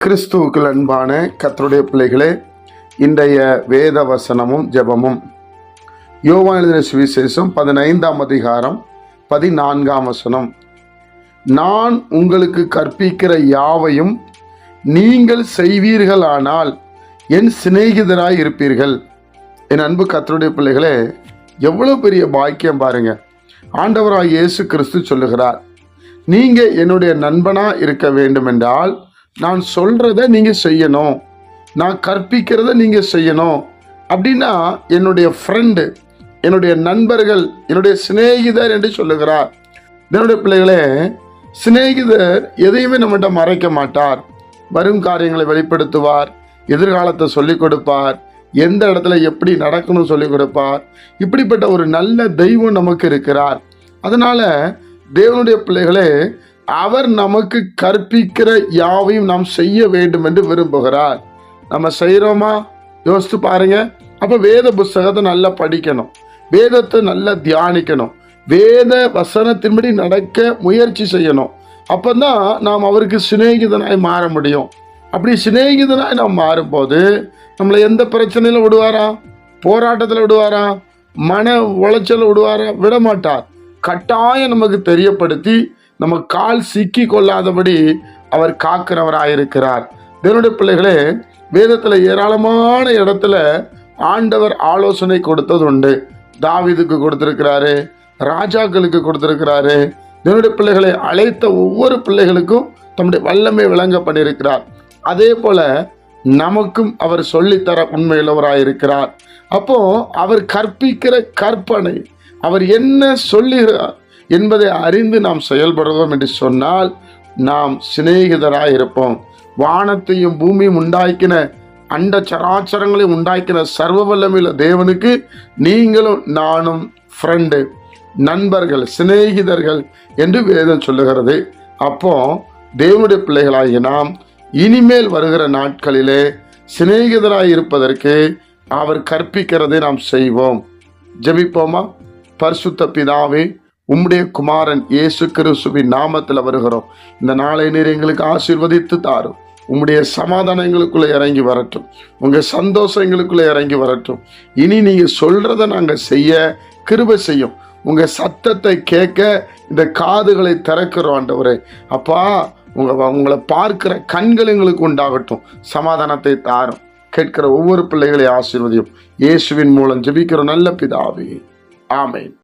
கிறிஸ்துவுக்குள் அன்பான கர்த்தருடைய பிள்ளைகளே, இன்றைய வேத வசனமும் ஜெபமும் யோவான் எழுதின சுவிசேஷம் 15ஆம் அதிகாரம் 14ஆம் வசனம். நான் உங்களுக்கு கற்பிக்கிற யாவையும் நீங்கள் செய்வீர்களானால் என் சிநேகிதராய் இருப்பீர்கள். என் அன்பு கர்த்தருடைய பிள்ளைகளே, எவ்வளவு பெரிய பாக்கியம் பாருங்க. ஆண்டவராய் இயேசு கிறிஸ்து சொல்லுகிறார், நீங்க என்னுடைய நண்பனா இருக்க வேண்டும் என்றால் நான் சொல்றத நீங்க செய்யணும், நான் கற்பிக்கிறத நீங்க செய்யணும். அப்படின்னா என்னுடைய ஃப்ரெண்டு, என்னுடைய நண்பர்கள், என்னுடைய சிநேகிதர் என்று சொல்லுகிறார். என்னுடைய பிள்ளைகளே, சிநேகிதர் எதையுமே நம்மகிட்ட மறைக்க மாட்டார். வரும் காரியங்களை வெளிப்படுத்துவார், எதிர்காலத்தை சொல்லிக் கொடுப்பார், எந்த இடத்துல எப்படி நடக்கணும் சொல்லிக் கொடுப்பார். இப்படிப்பட்ட ஒரு நல்ல தெய்வம் நமக்கு இருக்கிறார். அதனால தேவனுடைய பிள்ளைகளே, அவர் நமக்கு கற்பிக்கிற யாவையும் நாம் செய்ய வேண்டும் என்று விரும்புகிறார். நம்ம செய்கிறோமா? யோசித்து பாருங்க. அப்போ வேத புஸ்தகத்தை நல்லா படிக்கணும், வேதத்தை நல்லா தியானிக்கணும், வேத வசனத்தின்படி நடக்க முயற்சி செய்யணும். அப்போதான் நாம் அவருக்கு சிநேகிதனாய் மாற முடியும். அப்படி சிநேகிதனாய் நாம் மாறும்போது நம்மளை எந்த பிரச்சனையில் விடுவாரா? போராட்டத்தில் விடுவாரா? மன உளைச்சல் விடுவாரா? விடமாட்டார். கட்டாயம் நமக்கு தெரியப்படுத்தி நம்ம கால் சிக்கி கொள்ளாதபடி அவர் காக்கிறவராயிருக்கிறார். தேவனுடைய பிள்ளைகளே, வேதத்தில் ஏராளமான இடத்துல ஆண்டவர் ஆலோசனை கொடுத்தது உண்டு. தாவீதுக்கு கொடுத்திருக்கிறாரு, ராஜாக்களுக்கு கொடுத்திருக்கிறாரு. தேவனுடைய பிள்ளைகளை அழைத்த ஒவ்வொரு பிள்ளைகளுக்கும் தம்முடைய வல்லமை விளங்க பண்ணியிருக்கிறார். அதே போல நமக்கும் அவர் சொல்லித்தர உண்மையுள்ளவராயிருக்கிறார். அப்போ அவர் கற்பிக்கிற கற்பனை, அவர் என்ன சொல்லுகிறார் என்பதை அறிந்து நாம் செயல்படுவோம் என்று சொன்னால் நாம் சிநேகிதராய் இருப்போம். வானத்தையும் பூமியும் உண்டாக்கின, அண்ட சராச்சரங்களையும் உண்டாக்கின சர்வ வல்லமையுள்ள தேவனுக்கு நீங்களும் நானும் ஃப்ரெண்டு, நண்பர்கள், சிநேகிதர்கள் என்று வேதம் சொல்லுகிறது. அப்போ தேவனுடைய பிள்ளைகளாகிய நாம் இனிமேல் வருகிற நாட்களிலே சிநேகிதராய் இருப்பதற்கு அவர் கற்பிக்கிறதை நாம் செய்வோம். ஜெபிப்போமா? பரிசுத்த பிதாவே, உம்முடைய குமாரன் இயேசு கிறிஸ்துவின் நாமத்தில் வருகிறோம். இந்த நாளை நீர் எங்களுக்கு ஆசீர்வதித்து தாரும். உம்முடைய சமாதானம் எங்களுக்குள்ளே இறங்கி வரட்டும், உங்கள் சந்தோஷம் எங்களுக்குள்ளே இறங்கி வரட்டும். இனி நீங்கள் சொல்கிறத நாங்கள் செய்ய கிருபை செய்யும். உங்கள் சத்தத்தை கேட்க இந்த காதுகளை திறக்கிறோம் ஆண்டவரே. அப்பா, உங்களை பார்க்கிற கண்கள் எங்களுக்கு உண்டாகட்டும். சமாதானத்தை தாரும். கேட்கிற ஒவ்வொரு பிள்ளைகளை ஆசீர்வதியும். இயேசுவின் மூலம் ஜெபிக்கிற நல்ல பிதாவே, ஆமென்.